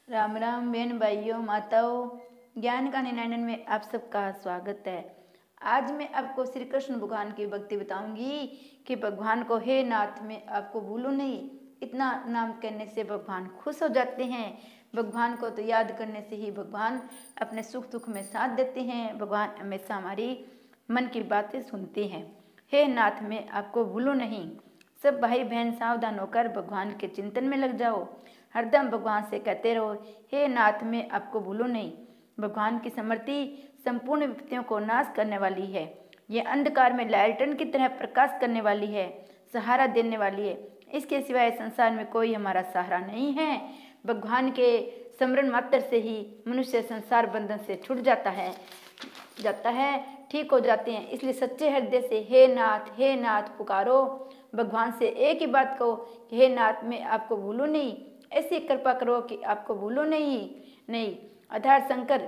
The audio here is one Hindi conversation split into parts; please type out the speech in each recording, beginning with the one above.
राम राम बहन भाइयों माताओं, ज्ञान का 99 में आप सबका स्वागत है। आज मैं आपको श्री कृष्ण भगवान की भक्ति बताऊंगी कि भगवान को हे नाथ में आपको भूलो नहीं। इतना नाम कहने से भगवान खुश हो जाते हैं। भगवान को तो याद करने से ही भगवान अपने सुख दुख में साथ देते हैं। भगवान हमेशा हमारी मन की बातें सुनते हैं। हे नाथ में आपको भूलो नहीं। सब भाई बहन सावधान होकर भगवान के चिंतन में लग जाओ। हरदम भगवान से कहते रहो, हे नाथ में आपको भूलो नहीं। भगवान की समृद्धि संपूर्ण विपत्तियों को नाश करने वाली है। ये अंधकार में लालटेन की तरह प्रकाश करने वाली है, सहारा देने वाली है। इसके सिवाय संसार में कोई हमारा सहारा नहीं है। भगवान के स्मरण मात्र से ही मनुष्य संसार बंधन से छूट जाता है, ठीक हो जाते हैं। इसलिए सच्चे हृदय से हे नाथ पुकारो। भगवान से एक ही बात कहो कि हे नाथ मैं आपको भूलूं नहीं। ऐसी कृपा करो कि आपको भूलो नहीं। आधार शंकर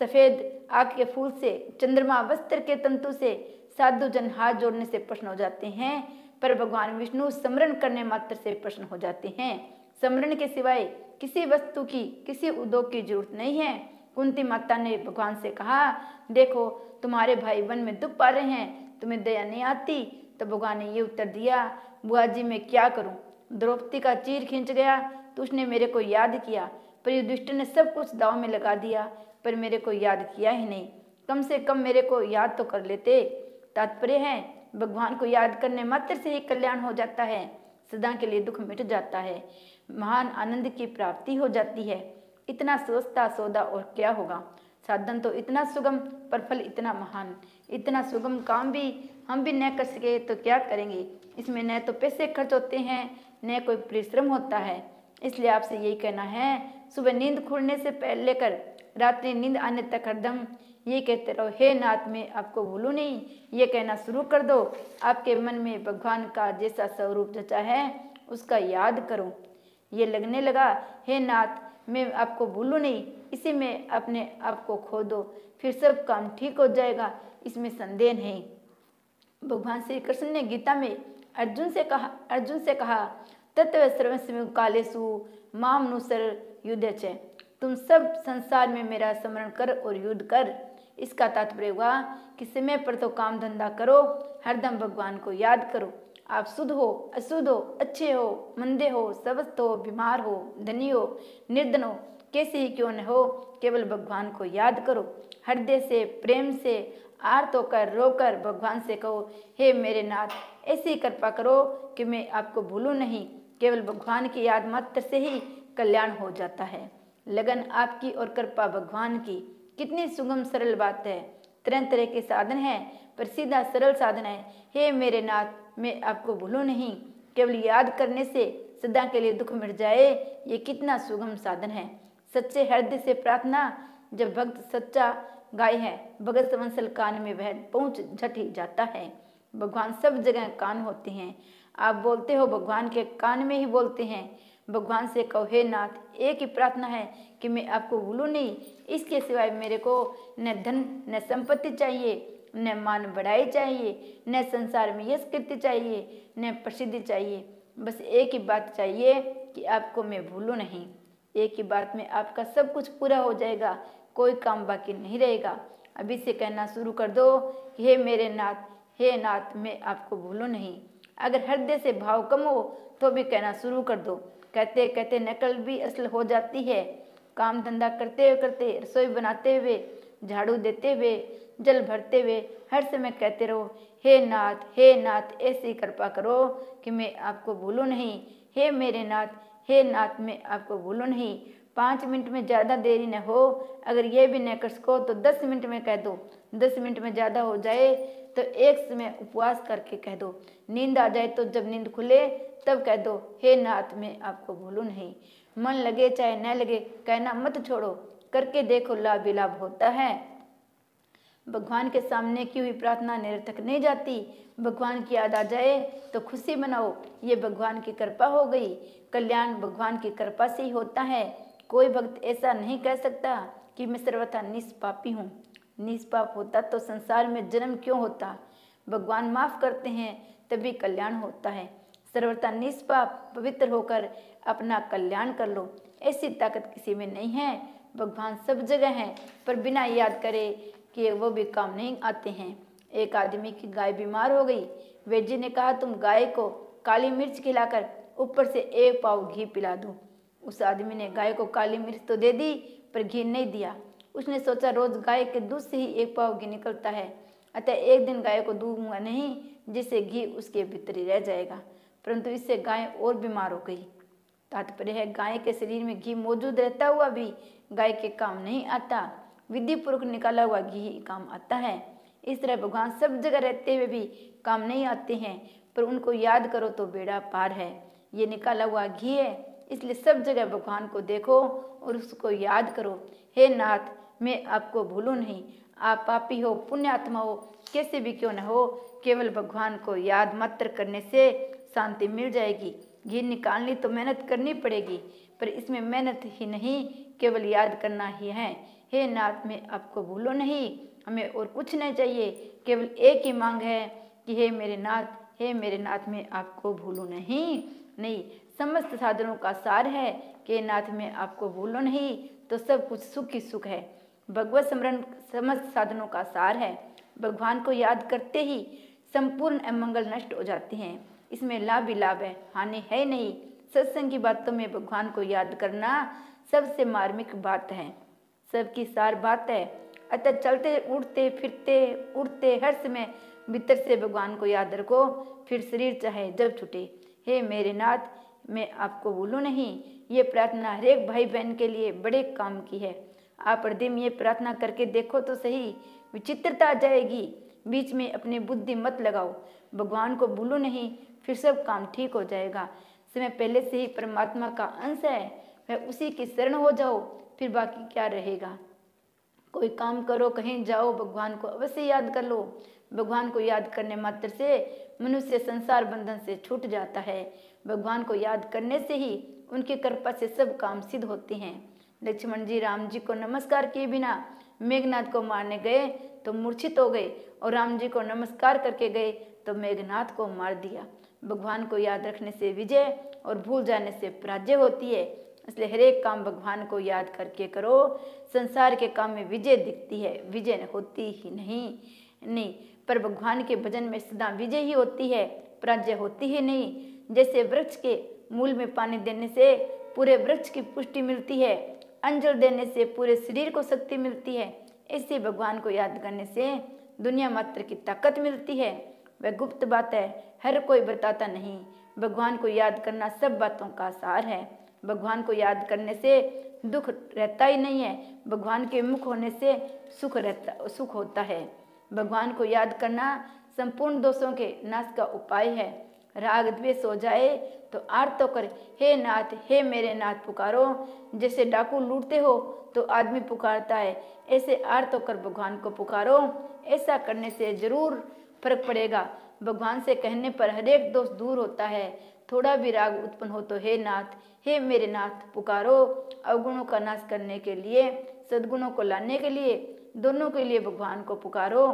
सफेद आग के फूल से, चंद्रमा वस्त्र के तंतु से, साधु जन हाथ जोड़ने से प्रसन्न हो जाते हैं, पर भगवान विष्णु स्मरण करने मात्र से प्रसन्न हो जाते हैं। स्मरण के सिवाय किसी वस्तु की, किसी उद्योग की जरूरत नहीं है। कुंती माता ने भगवान से कहा, देखो तुम्हारे भाई वन में दुख पा रहे हैं, तुम्हें दया नहीं आती। तो भगवान ने ये उत्तर दिया, बुआ जी मैं क्या करूं? द्रौपदी का चीर खींच गया तो उसने मेरे को याद किया, पर युधिष्ठिर ने सब कुछ दांव में लगा दिया, पर मेरे को याद किया ही नहीं। कम से कम मेरे को याद तो कर लेते। तात्पर्य है, भगवान को याद करने मात्र से ही कल्याण हो जाता है, सदा के लिए दुख मिट जाता है, महान आनंद की प्राप्ति हो जाती है। इतना सस्ता सौदा और क्या होगा? साधन तो इतना सुगम, पर फल इतना महान। इतना सुगम काम भी हम भी न कर सके तो क्या करेंगे? इसमें न तो पैसे खर्च होते हैं, न कोई परिश्रम होता है। इसलिए आपसे यही कहना है, सुबह नींद खुलने से पहले लेकर रात्रि नींद आने तक हरदम ये कहते रहो, हे नाथ मैं आपको भूलूं नहीं। ये कहना शुरू कर दो। आपके मन में भगवान का जैसा स्वरूप जचा है उसका याद करो। ये लगने लगा, हे नाथ मैं आपको भूलूं नहीं, इसी में अपने आप को खो दो, फिर सब काम ठीक हो जाएगा, इसमें संदेह नहीं। भगवान श्री कृष्ण ने गीता में अर्जुन से कहा तत्व सर्वस्व कालेसु मामनुसर युद्ध च। तुम सब संसार में मेरा स्मरण कर और युद्ध कर। इसका तात्पर्य हुआ कि समय पर तो काम धंधा करो, हरदम भगवान को याद करो। आप शुद्ध हो, अशुद्ध हो, अच्छे हो, मंदे हो, स्वस्थ हो, बीमार हो, धनी हो, निर्धन हो, कैसे ही क्यों न हो, केवल भगवान को याद करो। हृदय से प्रेम से आर्त होकर रोकर भगवान से कहो, हे मेरे नाथ ऐसी कृपा करो कि मैं आपको भूलूं नहीं। केवल भगवान की याद मात्र से ही कल्याण हो जाता है। लगन आपकी और कृपा भगवान की, कितनी सुगम सरल बात है। तरह तरह के साधन है, पर सीधा सरल साधन है। हे मेरे नाथ मैं आपको भूलूं नहीं। केवल याद करने से सदा के लिए दुख मिट जाए, ये कितना सुगम साधन है। सच्चे हृदय से प्रार्थना जब भक्त सच्चा गाय है, भगत वंसल कान में वह पहुँच झट ही जाता है। भगवान सब जगह कान होते हैं। आप बोलते हो भगवान के कान में ही बोलते हैं। भगवान से कहो, हे नाथ एक ही प्रार्थना है कि मैं आपको भूलूं नहीं। इसके सिवाय मेरे को न धन न संपत्ति चाहिए, न मान बढ़ाई चाहिए, न संसार में यश कीर्ति चाहिए, न प्रसिद्धि चाहिए। बस एक ही बात चाहिए कि आपको मैं भूलूं नहीं। एक ही बात में आपका सब कुछ पूरा हो जाएगा, कोई काम बाकी नहीं रहेगा। अभी से कहना शुरू कर दो कि हे मेरे नाथ, हे नाथ मैं आपको भूलूं नहीं। अगर हृदय से भाव कम हो तो भी कहना शुरू कर दो। कहते कहते नकल भी असल हो जाती है। काम धंधा करते करते, रसोई बनाते हुए, झाड़ू देते हुए, जल भरते हुए हर समय कहते रहो, हे नाथ ऐसी कृपा करो कि मैं आपको भूलूं नहीं। हे मेरे नाथ, हे नाथ मैं आपको भूलूं नहीं। 5 मिनट में ज़्यादा देरी न हो। अगर ये भी न कर सको तो 10 मिनट में कह दो। 10 मिनट में ज़्यादा हो जाए तो एक समय उपवास करके कह दो। नींद आ जाए तो जब नींद खुले तब कह दो, हे नाथ मैं आपको भूलूं नहीं। मन लगे चाहे न लगे कहना मत छोड़ो, करके देखो लाभ ही लाभ होता है। भगवान के सामने की हुई प्रार्थना निरर्थक नहीं जाती। भगवान की याद आ जाए तो खुशी मनाओ, ये भगवान की कृपा हो गई। कल्याण भगवान की कृपा से ही होता है। कोई भक्त ऐसा नहीं कह सकता कि मैं सर्वथा निष्पापी हूँ। निष्पाप होता तो संसार में जन्म क्यों होता? भगवान माफ करते हैं तभी कल्याण होता है। सर्वथा निष्पाप पवित्र होकर अपना कल्याण कर लो। ऐसी ताकत किसी में नहीं है। भगवान सब जगह हैं, पर बिना याद करे कि वो भी काम नहीं आते हैं। एक आदमी की गाय बीमार हो गई। वैद्य ने कहा, तुम गाय को काली मिर्च खिलाकर ऊपर से 1 पाव घी पिला दो। उस आदमी ने गाय को काली मिर्च तो दे दी, पर घी नहीं दिया। उसने सोचा, रोज गाय के दूध से ही 1 पाव घी निकलता है, अतः एक दिन गाय को दूंगा नहीं, जिससे घी उसके भीतर ही रह जाएगा। परंतु इससे गाय और बीमार हो गई। तात्पर्य है, गाय के शरीर में घी मौजूद रहता हुआ भी गाय के काम नहीं आता। विधि पूर्वक निकाला हुआ घी ही काम आता है। इस तरह भगवान सब जगह रहते हुए भी काम नहीं आते हैं, पर उनको याद करो तो बेड़ा पार है। ये निकाला हुआ घी है, इसलिए सब जगह भगवान को देखो और उसको याद करो। हे नाथ, मैं आपको भूलूं नहीं। आप पापी हो, पुण्यात्मा हो, कैसे भी क्यों न हो, केवल भगवान को याद मात्र करने से शांति मिल जाएगी। घी निकालनी तो मेहनत करनी पड़ेगी, पर इसमें मेहनत ही नहीं, केवल याद करना ही है। हे नाथ, मैं आपको भूलो नहीं। हमें और कुछ नहीं चाहिए, केवल एक ही मांग है कि हे मेरे नाथ, हे मेरे नाथ, मैं आपको भूलूं नहीं। समस्त साधनों का सार है कि नाथ, मैं आपको भूलो नहीं, तो सब कुछ सुख ही सुख है। भगवत स्मरण समस्त साधनों का सार है। भगवान को याद करते ही संपूर्ण अमंगल नष्ट हो जाते हैं। इसमें लाभ ही लाभ है, हानि है नहीं। सत्संग की बातों में भगवान को याद करना सबसे मार्मिक बात है, सबकी सार बात है। अतः चलते उठते फिरते उठते हर समय भीतर से भगवान को याद रखो, फिर शरीर चाहे जब छूटे। हे मेरे नाथ, मैं आपको भूलूं नहीं। ये प्रार्थना हर एक भाई बहन के लिए बड़े काम की है। आप हृदय में ये प्रार्थना करके देखो तो सही, विचित्रता आ जाएगी। बीच में अपनी बुद्धि मत लगाओ। भगवान को भूलो नहीं, फिर सब काम ठीक हो जाएगा। समय पहले से ही परमात्मा का अंश है, वह उसी की शरण हो जाओ, फिर बाकी क्या रहेगा। कोई काम करो, कहीं जाओ, भगवान को अवश्य याद कर लो। भगवान को याद करने मात्र से मनुष्य संसार बंधन से छूट जाता है। भगवान को याद करने से ही उनकी कृपा से सब काम सिद्ध होते हैं। लक्ष्मण जी राम जी को नमस्कार किए बिना मेघनाथ को मारने गए तो मूर्छित हो गए, और राम जी को नमस्कार करके गए तो मेघनाथ को मार दिया। भगवान को याद रखने से विजय और भूल जाने से पराजय होती है। इसलिए हर एक काम भगवान को याद करके करो। संसार के काम में विजय दिखती है, विजय होती ही नहीं, पर भगवान के भजन में सदा विजय ही होती है, पराजय होती ही नहीं। जैसे वृक्ष के मूल में पानी देने से पूरे वृक्ष की पुष्टि मिलती है, अंजल देने से पूरे शरीर को शक्ति मिलती है, ऐसे भगवान को याद करने से दुनिया मात्र की ताकत मिलती है। वह गुप्त बात है, हर कोई बताता नहीं। भगवान को याद करना सब बातों का सार है। भगवान को याद करने से दुख रहता ही नहीं है, भगवान के मुख होने से सुख होता है। भगवान को याद करना संपूर्ण दोषों के नाश का उपाय है। राग द्वेष हो जाए तो आर्त होकर हे नाथ, हे मेरे नाथ पुकारो। जैसे डाकू लूटते हो तो आदमी पुकारता है, ऐसे आर्त होकर भगवान को पुकारो। ऐसा करने से जरूर फर्क पड़ेगा। भगवान से कहने पर हर एक दोष दूर होता है। थोड़ा भी राग उत्पन्न हो तो हे नाथ, हे मेरे नाथ पुकारो। अवगुणों का नाश करने के लिए, सद्गुणों को लाने के लिए, दोनों के लिए भगवान को पुकारो।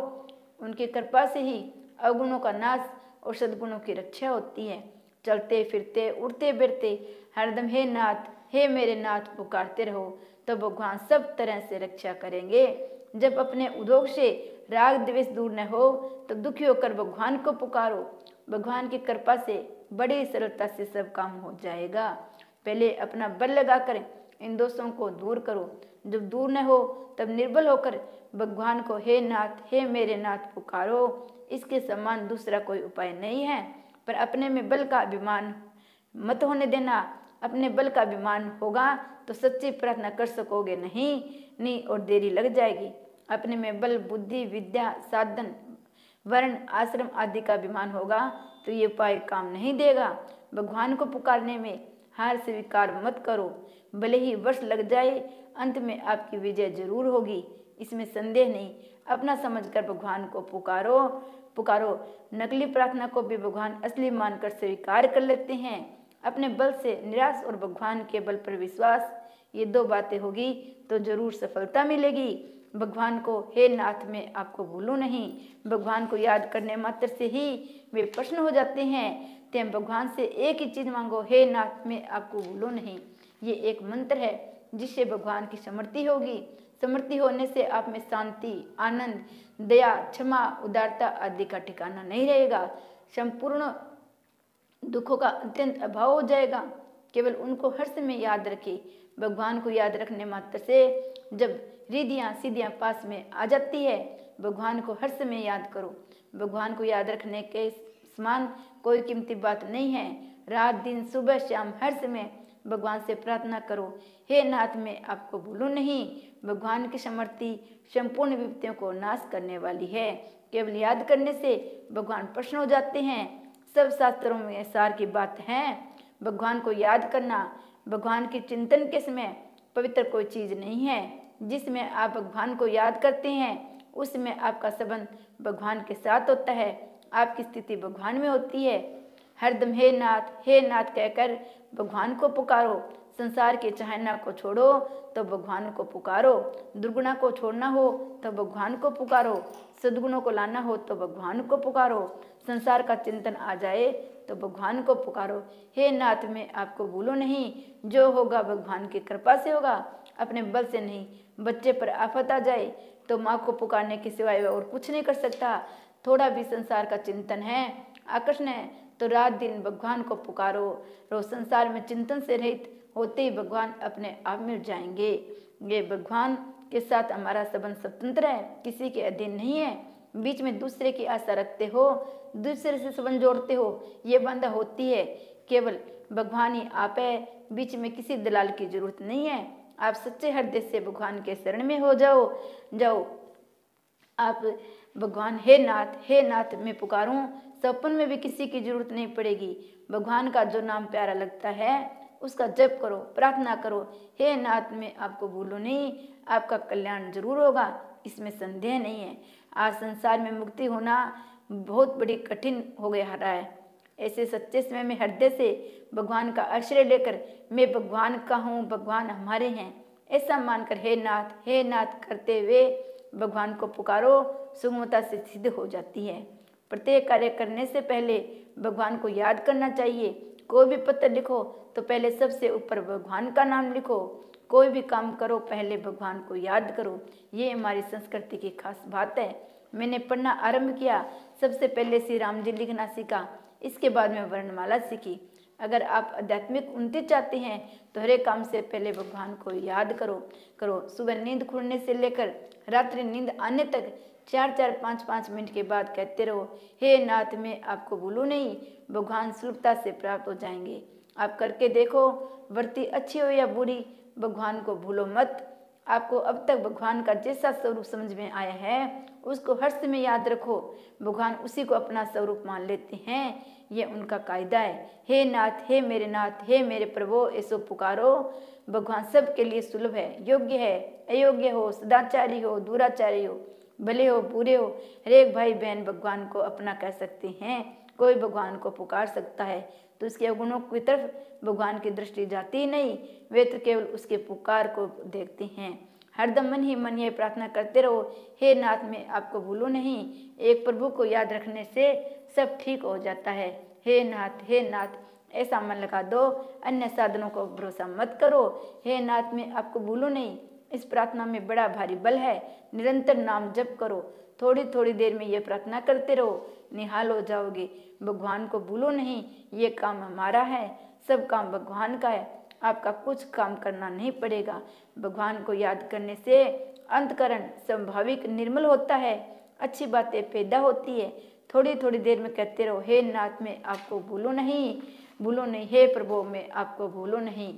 उनकी कृपा से ही अवगुणों का नाश और सद्गुणों की रक्षा होती है। चलते फिरते उड़ते बैठते हरदम हे नाथ, हे मेरे नाथ पुकारते रहो, तो भगवान सब तरह से रक्षा करेंगे। जब अपने उद्योग से राग द्वेष दूर न हो तब दुखी होकर भगवान को पुकारो। भगवान की कृपा से बड़ी सरलता से सब काम हो जाएगा। पहले अपना बल लगाकर इन दोषों को दूर करो। जब दूर न हो तब निर्बल होकर भगवान को हे नाथ, हे मेरे नाथ पुकारो। इसके समान दूसरा कोई उपाय नहीं है। पर अपने में बल का अभिमान मत होने देना। अपने बल का अभिमान होगा तो सच्ची प्रार्थना कर सकोगे नहीं और देरी लग जाएगी। अपने में बल, बुद्धि, विद्या, साधन, वर्ण, आश्रम आदि का अभिमान होगा तो ये उपाय काम नहीं देगा। भगवान को पुकारने में हार स्वीकार मत करो। भले ही वर्ष लग जाए, अंत में आपकी विजय जरूर होगी, इसमें संदेह नहीं। अपना समझकर भगवान को पुकारो। नकली प्रार्थना को भी भगवान असली मानकर स्वीकार कर लेते हैं। अपने बल से निराश और भगवान के बल पर विश्वास, ये दो बातें होगी तो जरूर सफलता मिलेगी। भगवान को हे नाथ, मैं आपको भूलूं नहीं। भगवान को याद करने मात्र से ही वे प्रसन्न हो जाते हैं। तुम भगवान से एक ही चीज मांगो, हे नाथ, मैं आपको भूलूं नहीं। ये एक मंत्र है जिससे भगवान की समृद्धि होगी। समृद्धि होने से आप में शांति, आनंद, दया, क्षमा, उदारता आदि का ठिकाना नहीं रहेगा। संपूर्ण दुखों का अत्यंत अभाव हो जाएगा। केवल उनको हर समय याद रखें। भगवान को याद रखने मात्र से जब रिद्धियाँ सिद्धियाँ पास में आ जाती है, भगवान को हर समय याद करो। भगवान को याद रखने के समान कोई कीमती बात नहीं है। रात दिन सुबह शाम हर समय भगवान से प्रार्थना करो, हे नाथ मैं आपको भूलूं नहीं। भगवान की समृद्धि संपूर्ण विपत्तियों को नाश करने वाली है। केवल याद करने से भगवान प्रसन्न हो जाते हैं। सब शास्त्रों में सार की बात है। भगवान को याद करना, भगवान के चिंतन के समय पवित्र कोई चीज नहीं है। जिसमें आप भगवान को याद करते हैं उसमें आपका संबंध भगवान के साथ होता है। आपकी स्थिति भगवान में होती है। हरदम हे नाथ कहकर भगवान को पुकारो। संसार के चाहना को छोड़ो तो भगवान को पुकारो। दुर्गुणा को छोड़ना हो तो भगवान को पुकारो। सद्गुणों को लाना हो तो भगवान को पुकारो। संसार का चिंतन आ जाए तो भगवान को पुकारो। हे नाथ मैं आपको भूलूं नहीं। जो होगा भगवान की कृपा से होगा, अपने बल से नहीं। बच्चे पर आफत आ जाए तो माँ को पुकारने के सिवाय और कुछ नहीं कर सकता। थोड़ा भी संसार का चिंतन है, आकर्षण है तो रात दिन भगवान को पुकारो। रोज संसार में चिंतन से रहित होते ही भगवान अपने आप मिल जाएंगे। ये भगवान के साथ हमारा संबंध स्वतंत्र है, किसी के अधीन नहीं है। बीच में दूसरे की आशा रखते हो, दूसरे से संबंध जोड़ते हो, ये बाधा होती है। केवल भगवान ही आप है, बीच में किसी दलाल की जरूरत नहीं है। आप सच्चे हृदय से भगवान के शरण में हो जाओ। आप भगवान हे नाथ मैं पुकारूं, सपन में भी किसी की जरूरत नहीं पड़ेगी। भगवान का जो नाम प्यारा लगता है उसका जप करो, प्रार्थना करो। हे नाथ मैं आपको भूलूं नहीं। आपका कल्याण जरूर होगा, इसमें संदेह नहीं है। आज संसार में मुक्ति होना बहुत बड़ी कठिन हो गया है। ऐसे सच्चे समय में हृदय से भगवान का आश्रय लेकर मैं भगवान का हूँ, भगवान हमारे हैं, ऐसा मानकर हे नाथ करते हुए भगवान को पुकारो। सुगमता से सिद्ध हो जाती है। प्रत्येक कार्य करने से पहले भगवान को याद करना चाहिए। कोई भी पत्र लिखो तो पहले सबसे ऊपर भगवान का नाम लिखो। कोई भी काम करो पहले भगवान को याद करो। ये हमारी संस्कृति की खास बात है। मैंने पढ़ना आरंभ किया, सबसे पहले श्री राम जी लिखना सीखा, इसके बाद में वर्णमाला सीखी। अगर आप आध्यात्मिक उन्नति चाहते हैं तो हर एक काम से पहले भगवान को याद करो। सुबह नींद खुलने से लेकर रात्रि नींद आने तक 4-4, 5-5 मिनट के बाद कहते रहो, हे नाथ मैं आपको भूलूं नहीं। भगवान सुलभता से प्राप्त हो जाएंगे। आप करके देखो, वृत्ति अच्छी हो या बुरी, भगवान को भूलो मत। आपको अब तक भगवान का जैसा स्वरूप समझ में आया है उसको हर समय याद रखो। भगवान उसी को अपना स्वरूप मान लेते हैं, ये उनका कायदा है। हे नाथ, हे मेरे प्रभु, ऐसो पुकारो। भगवान सबके लिए सुलभ है, योग्य है, अयोग्य हो, सदाचारी हो, दुराचारी हो, भले हो, बुरे हो, हर एक भाई बहन भगवान को अपना कह सकते हैं। कोई भगवान को पुकार सकता है तो उसके अवगुणों की तरफ भगवान की दृष्टि जाती ही नहीं, वे तो केवल उसके पुकार को देखते हैं। हरदम मन ही मन ये प्रार्थना करते रहो, हे नाथ मैं आपको भूलूं नहीं। एक प्रभु को याद रखने से सब ठीक हो जाता है। हे नाथ ऐसा मन लगा दो, अन्य साधनों को भरोसा मत करो। हे नाथ मैं आपको भूलूं नहीं, इस प्रार्थना में बड़ा भारी बल है। निरंतर नाम जप करो, थोड़ी देर में ये प्रार्थना करते रहो, निहाल हो जाओगे। भगवान को भूलो नहीं, ये काम हमारा है, सब काम भगवान का है। आपका कुछ काम करना नहीं पड़ेगा। भगवान को याद करने से अंतकरण स्वाभाविक निर्मल होता है, अच्छी बातें पैदा होती है। थोड़ी देर में कहते रहो, हे नाथ मैं आपको भूलो नहीं। हे प्रभु मैं आपको भूलो नहीं।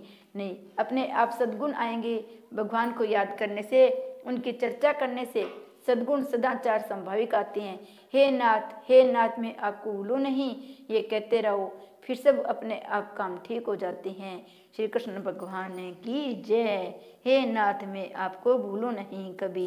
अपने आप सद्गुण आएंगे। भगवान को याद करने से, उनकी चर्चा करने से सद्गुण सदाचार संभाविक आते हैं। हे नाथ मैं आपको भूलूं नहीं, ये कहते रहो, फिर सब अपने आप काम ठीक हो जाते हैं। श्री कृष्ण भगवान की जय। हे नाथ मैं आपको भूलूं नहीं कभी।